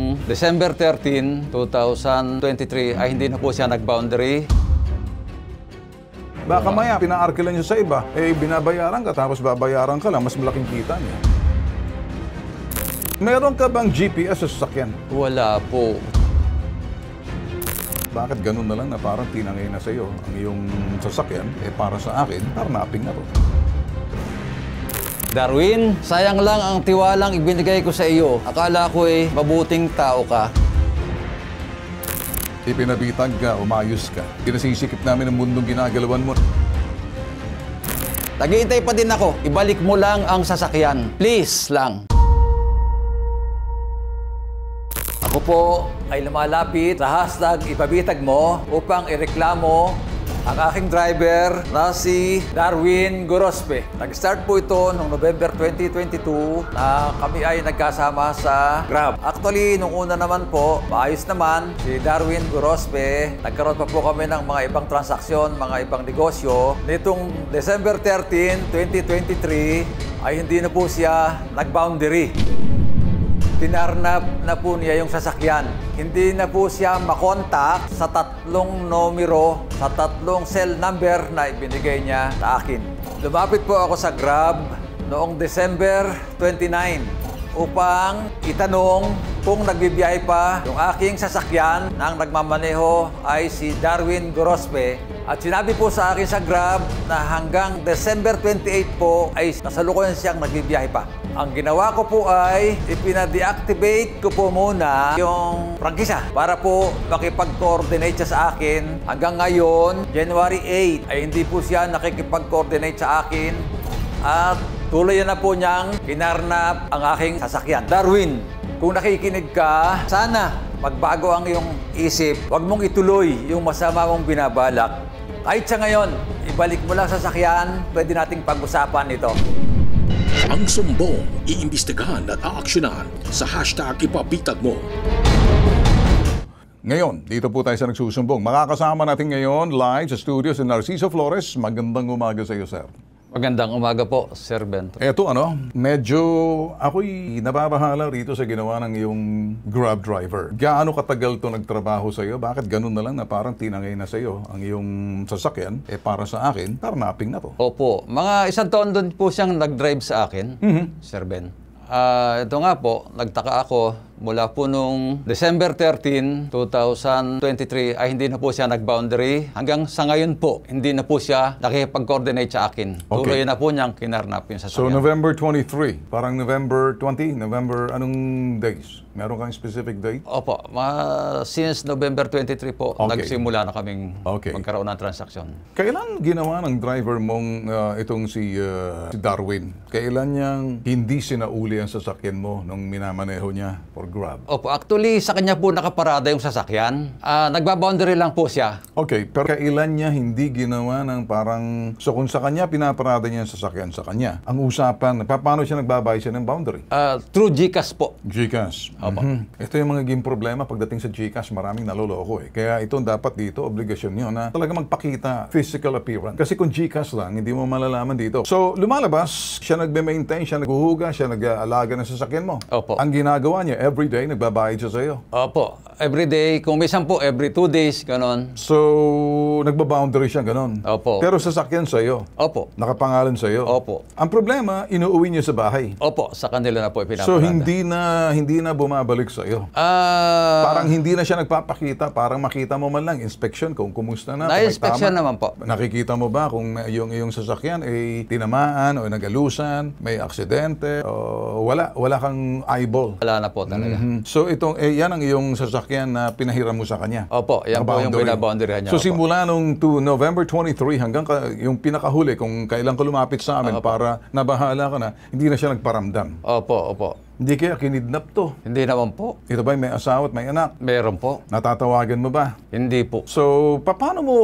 noong December 13, 2023 ay hindi na po siya nag-boundary. Baka maya, pinaarkilan niyo sa iba, binabayaran ka tapos babayaran ka lang, mas malaking kita niya. Meron ka bang GPS sa sasakyan? Wala po. Bakit ganun na lang na parang tinangay na sa iyo ang iyong sasakyan, para sa akin, karnaping na to. Darwin, sayang lang ang tiwalang ibinigay ko sa iyo. Akala ko mabuting tao ka. Ipinabitag ka, umayos ka. Pinasisikip namin ang mundong ginagalawan mo. Naghihintay pa din ako. Ibalik mo lang ang sasakyan. Please lang. Ako po ay lumalapit sa hashtag ipabitag mo upang ireklamo ang aking driver na si Darwin Gorospe. Nag-start po ito noong November 2022 na kami ay nagkasama sa Grab. Actually, nung una naman po, maayos naman si Darwin Gorospe. Nagkaroon pa po kami ng mga ibang transaksyon, mga ibang negosyo. Nitong December 13, 2023 ay hindi na po siya nag-boundary. Pinarnap na po niya yung sasakyan. Hindi na po siya makontak sa tatlong numero, sa tatlong cell number na ibinigay niya sa akin. Lumapit po ako sa Grab noong December 29 upang itanong kung nagbibiyahe pa yung aking sasakyan na ang nagmamaneho ay si Darwin Gorospe. At sinabi po sa akin sa Grab na hanggang December 28 po ay nasalukuyan siyang nagbibiyahe pa. Ang ginawa ko po ay ipina-deactivate ko po muna yung prangkisa para po makipag-coordinate siya sa akin. Hanggang ngayon, January 8, ay hindi po siya nakikipag-coordinate sa akin at tuloy na po niyang kinarnap ang aking sasakyan. Darwin, kung nakikinig ka, sana magbago ang iyong isip. Huwag mong ituloy yung masama mong binabalak. Kahit sa ngayon, ibalik mo lang sasakyan, pwede nating pag-usapan ito. Ang sumbong, iimbestigahan at aaksyonan sa hashtag ipabitag mo. Ngayon, dito po tayo sa nagsusumbong. Makakasama natin ngayon live sa studio si Narciso Flores. Magandang umaga sa iyo, sir. Magandang umaga po, Sir Bento. Eto medyo ako'y nababahala rito sa ginawa ng iyong Grab driver. Gaano katagal to nagtrabaho sa iyo? Bakit ganun na lang na parang tinangay na sa iyo ang iyong sasakyan? Para sa akin, karnaping na to. Opo, mga isang taon doon po siyang nag-drive sa akin, Sir Ben. Ito nga po, nagtaka ako. Mula po nung December 13, 2023 ay hindi na po siya nag-boundary. Hanggang sa ngayon po, hindi na po siya nakikipag-coordinate sa akin. Okay. Tuloy na po niyang kinarnap yung sasakyan. So November 23, parang November 20, November anong days? Meron kang specific date? Opo, since November 23 po, Okay. nagsimula na kaming Okay. magkaroon ng transaksyon. Kailan ginawa ng driver mong itong si Darwin? Kailan niyang hindi sinauli ang sasakyan mo nung minamaneho niya for Grab? Opo, actually sa kanya po nakaparada yung sasakyan. Nagba-boundary lang po siya. Okay, pero kailan niya hindi ginawa ng parang... So kung sa kanya, pinaparada niya ang sasakyan sa kanya. Ang usapan, paano siya nagbabayad siya ng boundary? Through GCash po. GCash. Opo. Ito yung mga naging problema pagdating sa GCash, maraming naloloko Kaya ito dapat dito, obligasyon niyo na talaga magpakita physical appearance. Kasi kung GCash lang, hindi mo malalaman dito. So lumalabas, siya nagme-maintain, siya naghuhuga, siya nag-aalaga ng sasakyan mo. Opo. Ang ginagawa niya, everyday, nagbabayad siya sa iyo. Opo. Every day, kung minsan po, every 2 days, ganon. So, nagba-boundary siya, ganon. Opo. Pero sasakyan sa iyo. Opo. Nakapangalan sa iyo. Opo. Ang problema, inuuwi niya sa bahay. Opo, sa kanila na po ipinaparada. So, hindi na bumabalik sa iyo. Parang hindi na siya nagpapakita, parang makita mo man lang, inspection kung kumusta na. Na-inspection naman po. Nakikita mo ba kung yung iyong sasakyan ay tinamaan o nagalusan, may aksidente, o wala kang eyeball. Wala na po talaga. So, yan ang iyong sasakyan na pinahiram mo sa kanya. Opo, yan po yung binaboundaryhan niya. So, opo. simula nung November 23 hanggang yung pinakahuli, kung kailan ka lumapit sa amin para nabahala ka na, hindi na siya nagparamdam. Opo. Hindi kaya kinidnap to. Hindi naman po. Ito ba may asawa at may anak? Meron po. Natatawagan mo ba? Hindi po. So, paano mo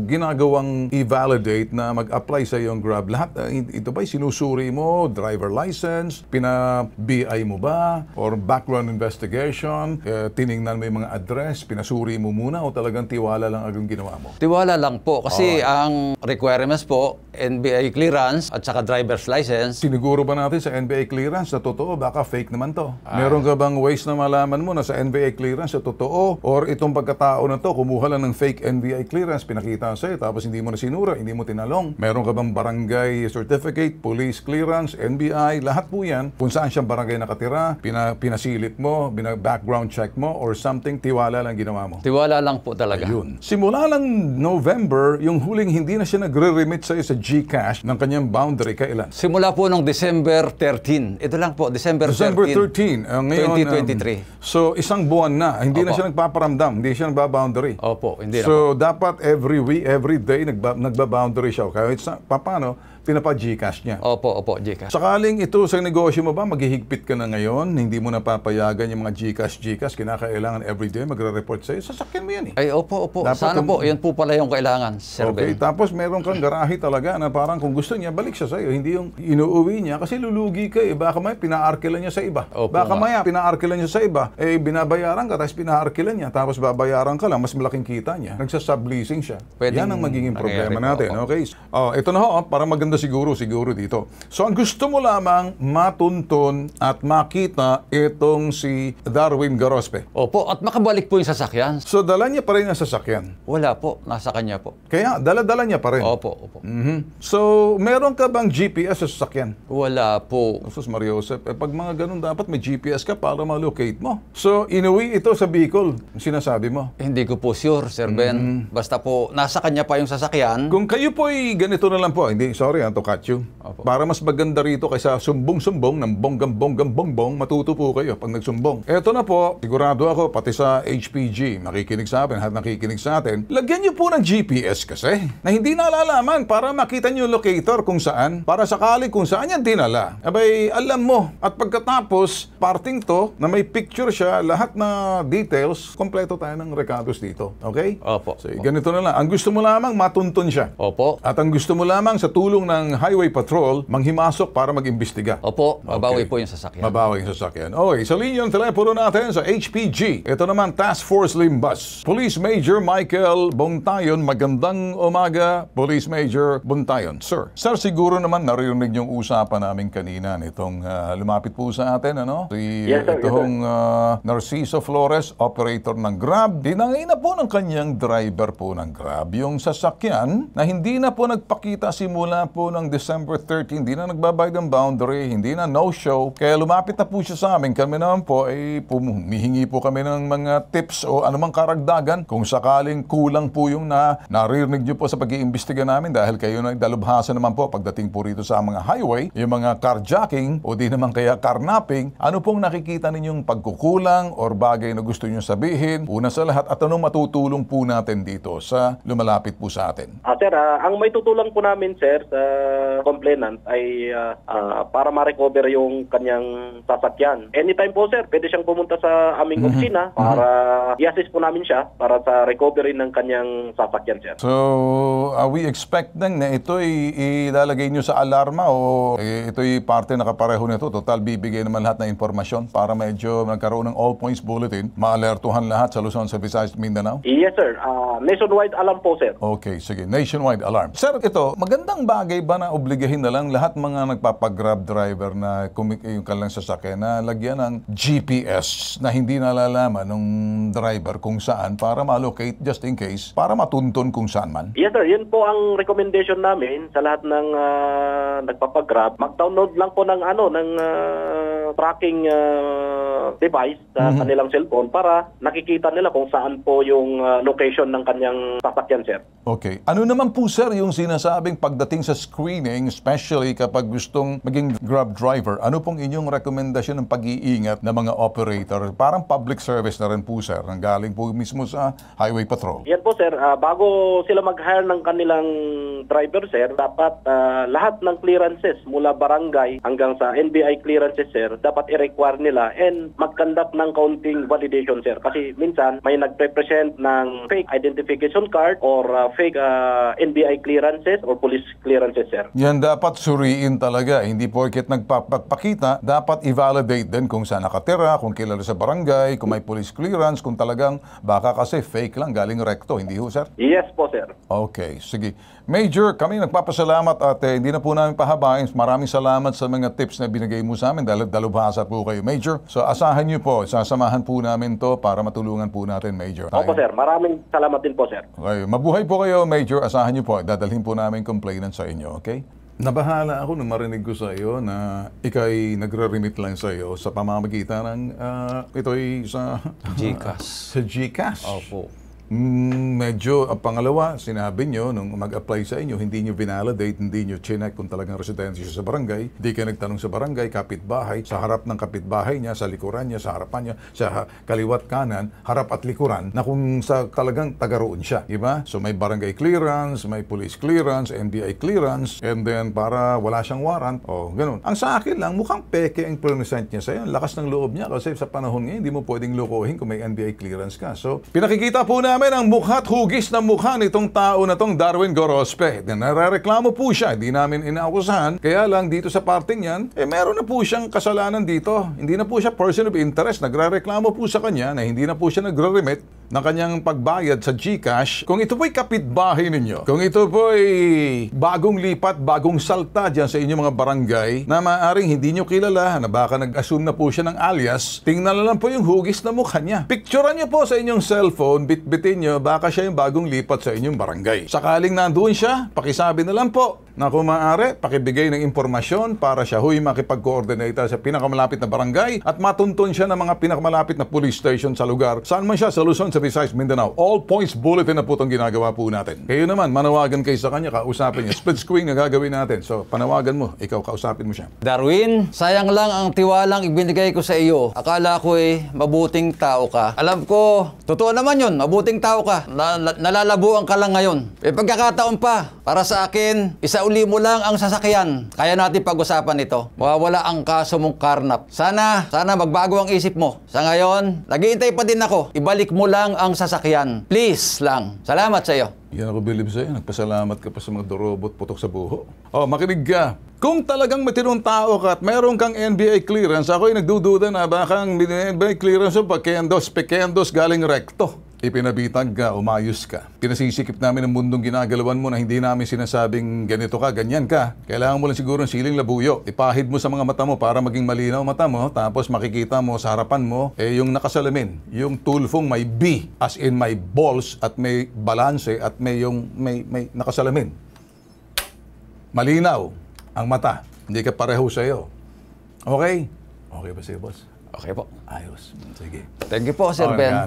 ginagawang i-validate na mag-apply sa iyong Grab? Lahat, ito ba'y sinusuri mo? Driver license? Pina-BI mo ba? Or background investigation? Tiningnan mo yung mga address? Pinasuri mo muna? O talagang tiwala lang agad ginawa mo? Tiwala lang po. Kasi ang requirements po, NBI clearance at saka driver's license. Siniguro ba natin sa NBI clearance na totoo? Baka baka fake naman to. Meron ka bang ways na malaman mo na sa NBI clearance sa totoo or itong pagkatao na to, kumuha lang ng fake NBI clearance, pinakita sa'yo, tapos hindi mo na sinura, hindi mo tinalong. Meron ka bang barangay certificate, police clearance, NBI, lahat po yan, kung saan siyang barangay nakatira, pinasilip mo, background check mo, or something, tiwala lang ginawa mo. Tiwala lang po talaga. Yun. Simula lang November, yung huling hindi na siya nagre-remit sa'yo sa GCash ng kanyang boundary, kailan? Simula po nung December 13. Ito lang po, December 13. 13. Ngayon, 2023. So, isang buwan na. Hindi na Opo. siya nagpaparamdam. Hindi siya nagba-boundary. Opo, hindi na po. So, dapat every week, every day, nagba-boundary siya. Kahit paano, pinapa-GCash niya. Opo, Gcash. Sakaling ito sa negosyo mo ba, maghihigpit ka na ngayon, hindi mo na papayagan yung mga GCash, kinakailangan everyday magre-report sa'yo, sasakyan mo yan eh. Ay, opo. Dapat Sana po, yan po pala yung kailangan, Sir Okay, Ben. tapos meron kang garahe talaga na parang kung gusto niya, balik siya sa'yo. Hindi yung inuuwi niya kasi lulugi ka eh. Baka maya pinaarkilan niya sa iba. Opo Baka nga. maya pinaarkilan niya sa iba. Eh, binabayaran ka, tapos pinaarkilan niya. Tapos babayaran ka lang, mas malaking kita niya. Nagsasubleasing siya. Pwedeng Yan ang magiging problema mangyari natin. po. Okay? Ito na ho, para maganda siguro dito. So, ang gusto mo lamang matuntun at makita itong si Darwin Garospe. Opo, at makabalik po yung sasakyan. So, dala niya pa rin ang sasakyan. Wala po, nasa kanya po. Kaya, dala-dala niya pa rin. Opo. So, meron ka bang GPS sa sasakyan? Wala po. Sus Mario Joseph, pag mga ganun dapat may GPS ka para ma-locate mo. So, inuwi ito sa Bicol, sinasabi mo. Hindi ko po sure, Sir Ben. Basta po, nasa kanya pa yung sasakyan. Kung kayo po ay ganito na lang po, hindi, sorry to cut you. Opo. Para mas maganda rito kaysa sumbong-sumbong ng bonggam-bonggam-bongbong, matuto po kayo pag nagsumbong. Eto na po, sigurado ako, pati sa HPG, nakikinig sa atin, nakikinig sa atin, lagyan niyo po ng GPS kasi, na hindi nalalaman para makita niyo yung locator kung saan, para sakali kung saan yan dinala. Abay, alam mo. At pagkatapos, parting to, na may picture siya, lahat na details, kompleto tayo ng recados dito. Okay? Opo. So, ganito na lang. Ang gusto mo lamang, matuntun siya. Opo. At ang gusto mo lamang sa tulong ng Highway Patrol, manghimasok para mag-imbestiga. Opo, mabawi Okay. po yung sasakyan. Mabawi yung sasakyan. Okay, sa linyang telepono natin sa HPG. Ito naman, Task Force Limbas. Police Major Michael Buntayon. Magandang umaga, Police Major Buntayon. Sir, siguro naman narinig yung usapan namin kanina nitong lumapit po sa atin, ano? Yes, sir. Itong Narciso Flores, operator ng Grab. Dinangay na po ng kanyang driver po ng Grab. Yung sasakyan na hindi na po nagpakita simula po ng December 13, hindi na nagbabayad ng boundary, hindi na no-show. Kaya lumapit na po siya sa amin. Kami naman po ay humihingi po kami ng mga tips o anumang karagdagan kung sakaling kulang po yung naririnig nyo po sa pag-iimbestiga namin dahil kayo nagdalubhasa naman po pagdating po rito sa mga highway, yung mga carjacking o di naman kaya carnapping. Ano pong nakikita ninyong pagkukulang or bagay na gusto nyo sabihin? Una sa lahat, at anong matutulong po natin dito sa lumalapit po sa atin? Sir, ang may tutulong po namin, sir, sa complainant ay para ma-recover yung kanyang sasakyan. Anytime po, sir, pwede siyang pumunta sa aming opisina para i-assist po namin siya para sa recovery ng kanyang sasakyan, sir. So, are we expecting na ito'y ilalagay nyo sa alarma o ito'y parte na kapareho nito? Total, bibigay naman lahat ng impormasyon para medyo nagkaroon ng all points bulletin, maalertuhan lahat sa Luzon, sa Visayas, Mindanao? Yes, sir. Nationwide alam po, sir. Okay, sige. Nationwide alarm. Sir, ito, magandang bagay ba na obligahin na lang lahat mga nagpapagrab driver na yung kanilang sasakyan na lagyan ng GPS na hindi nalalaman ng driver kung saan para ma-locate just in case, para matuntun kung saan man? Yes, sir. Yun po ang recommendation namin sa lahat ng nagpapagrab. Mag-download lang po ng tracking device sa kanilang cellphone para nakikita nila kung saan po yung location ng kanyang sasakyan, sir. Okay. Ano naman po, sir, yung sinasabing pagdating sa screening, especially kapag gustong maging Grab driver, ano pong inyong rekomendasyon ng pag-iingat ng mga operator? Parang public service na rin po, sir, nang galing po mismo sa Highway Patrol. Yan po, sir. Bago sila mag-hire ng kanilang driver, sir, dapat lahat ng clearances mula barangay hanggang sa NBI clearances, sir, dapat i-require nila and mag-conduct ng counting validation, sir. Kasi minsan may nagpe-present ng fake identification card or fake NBI clearances or police clearances, sir. Yan dapat suriin talaga. Hindi porket nagpapakita, dapat i-validate din kung saan nakatira, kung kilala sa barangay, kung may police clearance, kung talagang baka kasi fake lang, galing recto. Hindi ho, sir? Yes po, sir. Okay, sige. Major, kami nagpapasalamat at hindi na po namin pahabain. Maraming salamat sa mga tips na binigay mo sa amin dahil dalubhasa po kayo, Major. So asahan niyo po, sasamahan po namin to para matulungan po natin, Major. Opo, sir. Maraming salamat din po, sir. Okay. Mabuhay po kayo, Major. Asahan niyo po. Dadalhin po namin complainant sa inyo, okay? Nabahala ako nung marinig ko sa iyo na ikay nagre-remit lang sa iyo sa pamamagitan ng ito'y sa GCash. sa GCash. Opo. Medyo, pangalawa, sinabi nyo nung mag-apply sa inyo, hindi nyo vinalidate, hindi nyo chinek kung talagang residensya siya sa barangay, hindi kayo nagtanong sa barangay, kapitbahay, sa harap ng kapitbahay niya, sa likuran niya, sa harapan niya, sa kaliwat kanan, harap at likuran, na kung sa talagang taga roon siya, diba? So may barangay clearance, may police clearance, NBI clearance, and then para wala siyang warrant, ganun. Ang sa akin lang, mukhang peke ang present niya sa'yo. Ang lakas ng loob niya kasi sa panahon ngayon, hindi mo pwedeng lokohin kung may NBI clearance ka. So, pinakikita po namin ang mukha't hugis ng mukha nitong tao na tong Darwin Gorospe. Narereklamo po siya, hindi namin inaakusahan. Kaya lang dito sa parting yan, meron na po siyang kasalanan dito. Hindi na po siya person of interest. Nagrereklamo po sa kanya na hindi na po siya nagre-remit ng kanyang pagbayad sa GCash. Kung ito po'y kapitbahay ninyo, kung ito po'y bagong lipat, bagong salta dyan sa inyong mga barangay na maaaring hindi nyo kilala, na baka nag-assume na po siya ng alias, tingnan na lang po yung hugis na mukha niya. Picturean nyo po sa inyong cellphone, bitbitin nyo, baka siya yung bagong lipat sa inyong barangay. Sakaling nandoon siya, pakisabi na lang po na kung maaari, pakibigay ng impormasyon para siya huy makipag-coordinate sa pinakamalapit na barangay at matuntun siya ng mga pinakamalapit na police station sa lugar. Saan man siya, sa Luzon, sa Visayas, Mindanao. All points bulletin na po itong ginagawa po natin. Kayo naman, manawagan kayo sa kanya, kausapin niya. Split screen na gagawin natin. So, panawagan mo, ikaw, kausapin mo siya. Darwin, sayang lang ang tiwalang ibinigay ko sa iyo. Akala ko mabuting tao ka. Alam ko, totoo naman yun, mabuting tao ka. Nalalabuan ka lang ngayon. Pagkakataon pa, para sa akin, isauli mo lang ang sasakyan. Kaya natin pag-usapan ito. Mawawala ang kaso mong karnap. Sana magbago ang isip mo. Sa ngayon, naghihintay pa din ako. Ibalik mo lang ang sasakyan. Please lang. Salamat sa iyo. Yan ako bilib sa'yo. Nagpasalamat ka pa sa mga dorobot putok sa buho. Makinig ka. Kung talagang matinong tao ka at meron kang NBI clearance, ako'y nagdududa na baka ang NBI clearance o pekendos galing rekto. Ipinabitag ka, umayos ka. Pinasisikip namin ang mundong ginagalawan mo na hindi namin sinasabing ganito ka, ganyan ka. Kailangan mo lang siguro ng siling labuyo. Ipahid mo sa mga mata mo para maging malinaw mata mo, tapos makikita mo sa harapan mo, yung nakasalamin. Yung tulfong may B, as in may balls at may balanse at may nakasalamin. Malinaw ang mata. Hindi ka pareho sa'yo. Okay? Okay ba sa'yo, boss? Okay po. Ayos. Sige. Thank you po, Sir Ben.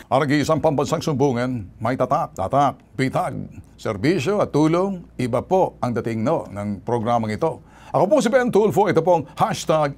Aragi isang pambansang sumbungan, may tatak, bitag, serbisyo at tulong, iba po ang dating ng programang ito. Ako po si Ben Tulfo, ito pong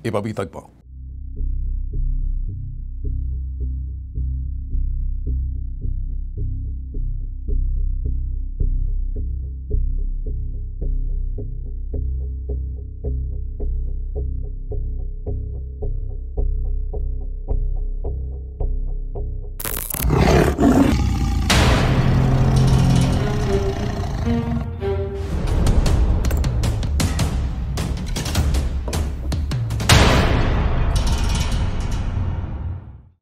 #ibabitag po.